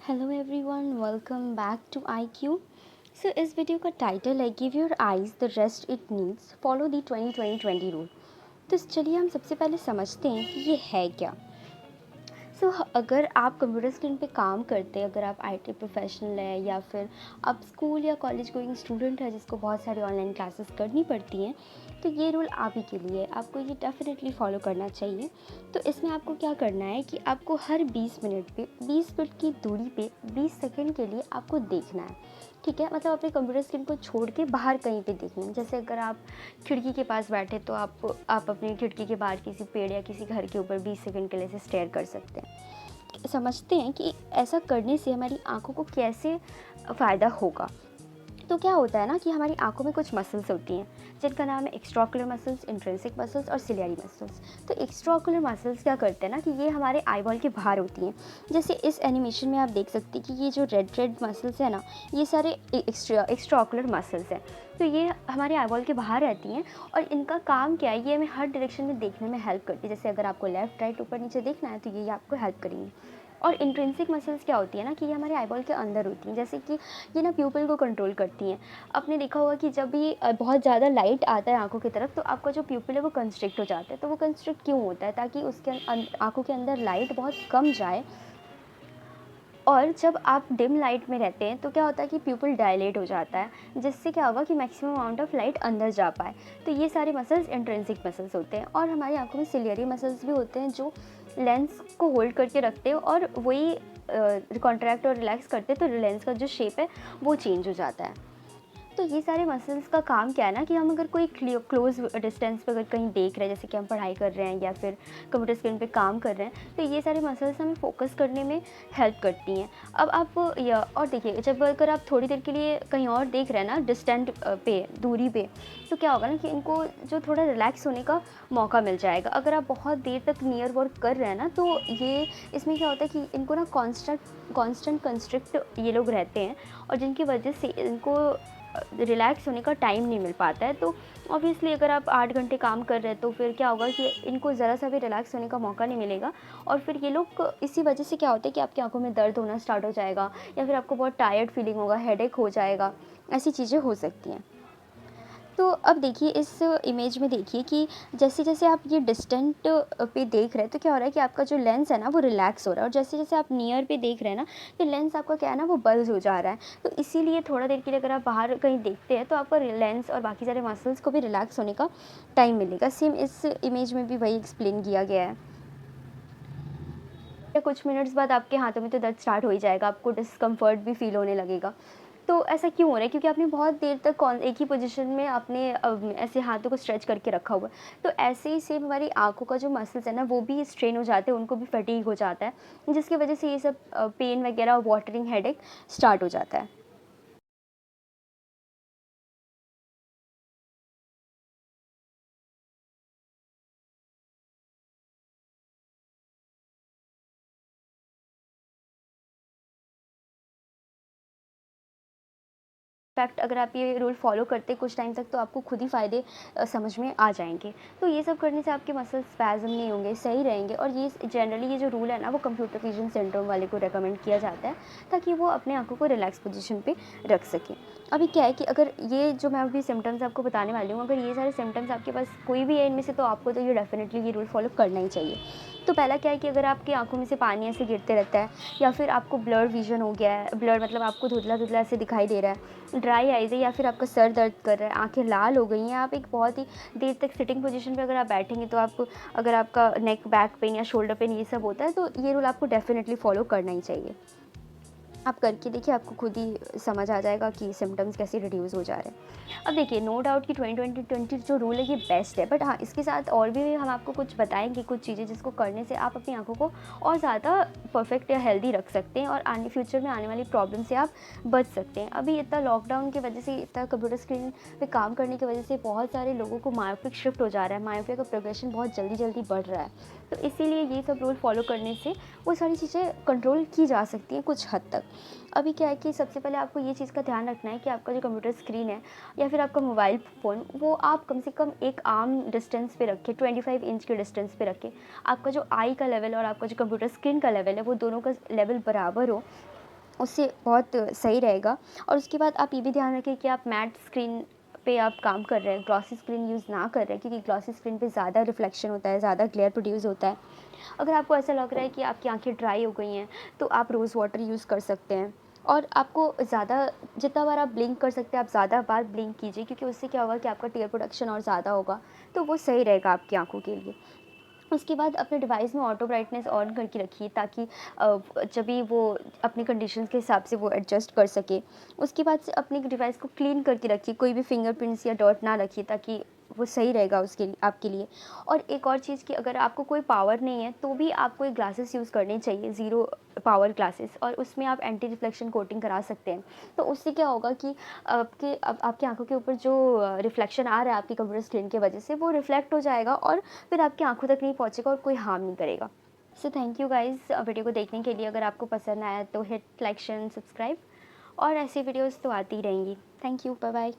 Hello everyone, welcome back to IQ। So इस video का title है give your eyes the rest it needs, follow the 20-20-20 rule. तो चलिए हम सबसे पहले समझते हैं कि ये है क्या। अगर आप कंप्यूटर स्क्रीन पे काम करते हैं, अगर आप IT प्रोफेशनल है या फिर आप स्कूल या कॉलेज गोइंग स्टूडेंट है जिसको बहुत सारी ऑनलाइन क्लासेस करनी पड़ती हैं, तो ये रूल आप ही के लिए, आपको ये डेफिनेटली फॉलो करना चाहिए। तो इसमें आपको क्या करना है कि आपको हर 20 मिनट पे 20 फीट की दूरी पे 20 सेकंड के लिए आपको देखना है। ठीक है, मतलब अपने कंप्यूटर स्क्रीन को छोड़ के बाहर कहीं पे देखना है। जैसे अगर आप खिड़की के पास बैठे तो आप अपनी खिड़की के बाहर किसी पेड़ या किसी घर के ऊपर 20 सेकंड के लिए से स्टेयर कर सकते हैं। समझते हैं कि ऐसा करने से हमारी आंखों को कैसे फ़ायदा होगा। तो क्या होता है ना कि हमारी आंखों में कुछ मसल्स होती हैं जिनका नाम है एक्स्ट्राओकुलर मसल्स, इंट्रिंसिक मसल्स और सिलियरी मसल्स। तो एक्स्ट्राओकुलर मसल्स क्या करते हैं ना कि ये हमारे आईबॉल के बाहर होती हैं। जैसे इस एनिमेशन में आप देख सकते हैं कि ये जो रेड रेड मसल्स है ना, ये सारे एक्स्ट्राओकुलर मसल्स हैं। तो ये हमारे आईबॉल के बाहर रहती हैं और इनका काम क्या है, ये हमें हर डायरेक्शन में देखने में हेल्प करती है। जैसे अगर आपको लेफ्ट राइट ऊपर नीचे देखना है तो ये आपको हेल्प करेंगी। और इंट्रिंसिक मसल्स क्या होती है ना कि ये हमारे आईबॉल के अंदर होती हैं। जैसे कि ये ना प्यूपिल को कंट्रोल करती हैं। आपने देखा होगा कि जब भी बहुत ज़्यादा लाइट आता है आंखों की तरफ तो आपका जो प्यूपिल है वो कंस्ट्रिक्ट हो जाता है। तो वो कंस्ट्रिक्ट क्यों होता है? ताकि उसके आंखों के अंदर लाइट बहुत कम जाए। और जब आप डिम लाइट में रहते हैं तो क्या होता है कि प्यूपिल डायलेट हो जाता है, जिससे क्या होगा कि मैक्सिमम अमाउंट ऑफ लाइट अंदर जा पाए। तो ये सारे मसल्स इंट्रिंसिक मसल्स होते हैं। और हमारी आंखों में सिलियरी मसल्स भी होते हैं जो लेंस को होल्ड करके रखते हैं और वही कॉन्ट्रैक्ट और रिलैक्स करते हैं, तो लेंस का जो शेप है वो चेंज हो जाता है। तो ये सारे मसल्स का काम क्या है ना कि हम अगर कोई क्लोज डिस्टेंस पे अगर कहीं देख रहे हैं, जैसे कि हम पढ़ाई कर रहे हैं या फिर कंप्यूटर स्क्रीन पे काम कर रहे हैं, तो ये सारे मसल्स हमें फोकस करने में हेल्प करती हैं। अब आप और देखिए, जब अगर आप थोड़ी देर के लिए कहीं और देख रहे हैं ना, डिस्टेंट पे, दूरी पे, तो क्या होगा ना कि इनको जो थोड़ा रिलैक्स होने का मौका मिल जाएगा। अगर आप बहुत देर तक नियर वर्क कर रहे हैं ना, तो ये इसमें क्या होता है कि इनको ना कॉन्स्टेंट कंस्ट्रिक्ट ये लोग रहते हैं और जिनकी वजह से इनको रिलैक्स होने का टाइम नहीं मिल पाता है। तो ऑब्वियसली अगर आप 8 घंटे काम कर रहे हैं तो फिर क्या होगा कि इनको ज़रा सा भी रिलैक्स होने का मौका नहीं मिलेगा। और फिर ये लोग इसी वजह से क्या होता है कि आपकी आंखों में दर्द होना स्टार्ट हो जाएगा या फिर आपको बहुत टायर्ड फीलिंग होगा, हेडेक हो जाएगा, ऐसी चीज़ें हो सकती हैं। तो अब देखिए इस इमेज में देखिए कि जैसे जैसे आप ये डिस्टेंट पे देख रहे हैं तो क्या हो रहा है कि आपका जो लेंस है ना वो रिलैक्स हो रहा है, और जैसे जैसे आप नियर पे देख रहे हैं ना तो लेंस आपका क्या है ना वो बल्ज हो जा रहा है। तो इसीलिए थोड़ा देर के लिए अगर आप बाहर कहीं देखते हैं तो आपका लेंस और बाकी सारे मसल्स को भी रिलैक्स होने का टाइम मिलेगा। सेम इस इमेज में भी वही एक्सप्लेन किया गया है। या कुछ मिनट्स बाद आपके हाथों में तो दर्द स्टार्ट हो ही जाएगा, आपको डिस्कम्फर्ट भी फील होने लगेगा। तो ऐसा क्यों हो रहा है? क्योंकि आपने बहुत देर तक एक ही पोजीशन में अपने ऐसे हाथों को स्ट्रेच करके रखा हुआ है। तो ऐसे ही सेम हमारी आँखों का जो मसल्स है ना वो भी स्ट्रेन हो जाते हैं, उनको भी फटीग हो जाता है, जिसकी वजह से ये सब पेन वगैरह, वाटरिंग, हेडेक स्टार्ट हो जाता है। इनफैक्ट अगर आप ये रूल फॉलो करते कुछ टाइम तक तो आपको खुद ही फ़ायदे समझ में आ जाएंगे। तो ये सब करने से आपके मसल स्पैज़म नहीं होंगे, सही रहेंगे। और ये जनरली ये जो रूल है ना वो कंप्यूटर विजन सिंड्रोम वाले को रेकमेंड किया जाता है ताकि वो अपने आंखों को रिलैक्स पोजीशन पे रख सकें। अभी क्या है कि अगर ये जो मैं अभी सिम्टम्स आपको बताने वाली हूँ, अगर ये सारे सिम्टम्स आपके पास कोई भी है इनमें से, तो आपको तो ये डेफिनेटली ये रूल फॉलो करना ही चाहिए। तो पहला क्या है कि अगर आपकी आंखों में से पानी ऐसे गिरते रहता है या फिर आपको ब्लर विजन हो गया है, ब्लर मतलब आपको धुंधला धुंधला ऐसे दिखाई दे रहा है, ड्राई आइज़ है या फिर आपका सर दर्द कर रहा है, आंखें लाल हो गई हैं, आप एक बहुत ही देर तक सिटिंग पोजीशन पे अगर आप बैठेंगे तो आप, अगर आपका नेक बैक पेन या शोल्डर पेन ये सब होता है तो ये रूल आपको डेफिनेटली फॉलो करना ही चाहिए। आप करके देखिए, आपको खुद ही समझ आ जाएगा कि सिम्टम्स कैसे रिड्यूस हो जा रहे हैं। अब देखिए, नो डाउट कि 20-20-20 जो रूल है ये बेस्ट है, बट हाँ इसके साथ और भी हम आपको कुछ बताएंगे, कुछ चीज़ें जिसको करने से आप अपनी आंखों को और ज़्यादा परफेक्ट या हेल्दी रख सकते हैं और आने फ्यूचर में आने वाली प्रॉब्लम से आप बच सकते हैं। अभी इतना लॉकडाउन की वजह से, इतना कंप्यूटर स्क्रीन पे काम करने की वजह से बहुत सारे लोगों को मायोपिक शिफ्ट हो जा रहा है, मायोपिया का प्रोग्रेशन बहुत जल्दी जल्दी बढ़ रहा है। तो इसीलिए ये सब रूल फॉलो करने से वो सारी चीज़ें कंट्रोल की जा सकती हैं कुछ हद तक। अभी क्या है कि सबसे पहले आपको ये चीज़ का ध्यान रखना है कि आपका जो कंप्यूटर स्क्रीन है या फिर आपका मोबाइल फ़ोन, वो आप कम से कम एक आर्म डिस्टेंस पे रखें, 25 इंच के डिस्टेंस पे रखें। आपका जो आई का लेवल और आपका जो कंप्यूटर स्क्रीन का लेवल है वो दोनों का लेवल बराबर हो। उससे बहुत सही रहेगा। और उसके बाद आप ये भी ध्यान रखें कि आप मैट स्क्रीन पे आप काम कर रहे हैं, ग्लॉसी स्क्रीन यूज़ ना कर रहे हैं, क्योंकि ग्लॉसी स्क्रीन पे ज़्यादा रिफ्लेक्शन होता है, ज़्यादा ग्लेयर प्रोड्यूस होता है। अगर आपको ऐसा लग रहा है कि आपकी आंखें ड्राई हो गई हैं, तो आप रोज़ वाटर यूज़ कर सकते हैं। और आपको ज़्यादा, जितना बार आप ब्लिंक कर सकते हैं आप ज़्यादा बार ब्लिंक कीजिए, क्योंकि उससे क्या होगा कि आपका टीयर प्रोडक्शन और ज़्यादा होगा, तो वो सही रहेगा आपकी आंखों के लिए। उसके बाद अपने डिवाइस में ऑटो ब्राइटनेस ऑन करके रखिए, ताकि जब भी वो अपनी कंडीशंस के हिसाब से वो एडजस्ट कर सके। उसके बाद से अपने डिवाइस को क्लीन करके रखिए, कोई भी फिंगरप्रिंट्स या डॉट ना रखिए, ताकि वो सही रहेगा उसके लिए, आपके लिए। और एक और चीज़ कि अगर आपको कोई पावर नहीं है तो भी आपको एक ग्लासेस यूज़ करने चाहिए, ज़ीरो पावर ग्लासेस, और उसमें आप एंटी रिफ्लेक्शन कोटिंग करा सकते हैं। तो उससे क्या होगा कि आपकी आंखों के ऊपर जो रिफ्लेक्शन आ रहा है आपकी कंप्यूटर स्क्रीन की वजह से, वो रिफ्लेक्ट हो जाएगा और फिर आपकी आंखों तक नहीं पहुंचेगा और कोई हार्म नहीं करेगा। So thank you guys video को देखने के लिए। अगर आपको पसंद आया तो hit like share and subscribe, और ऐसी वीडियोस तो आती ही रहेंगी। Thank you, bye bye.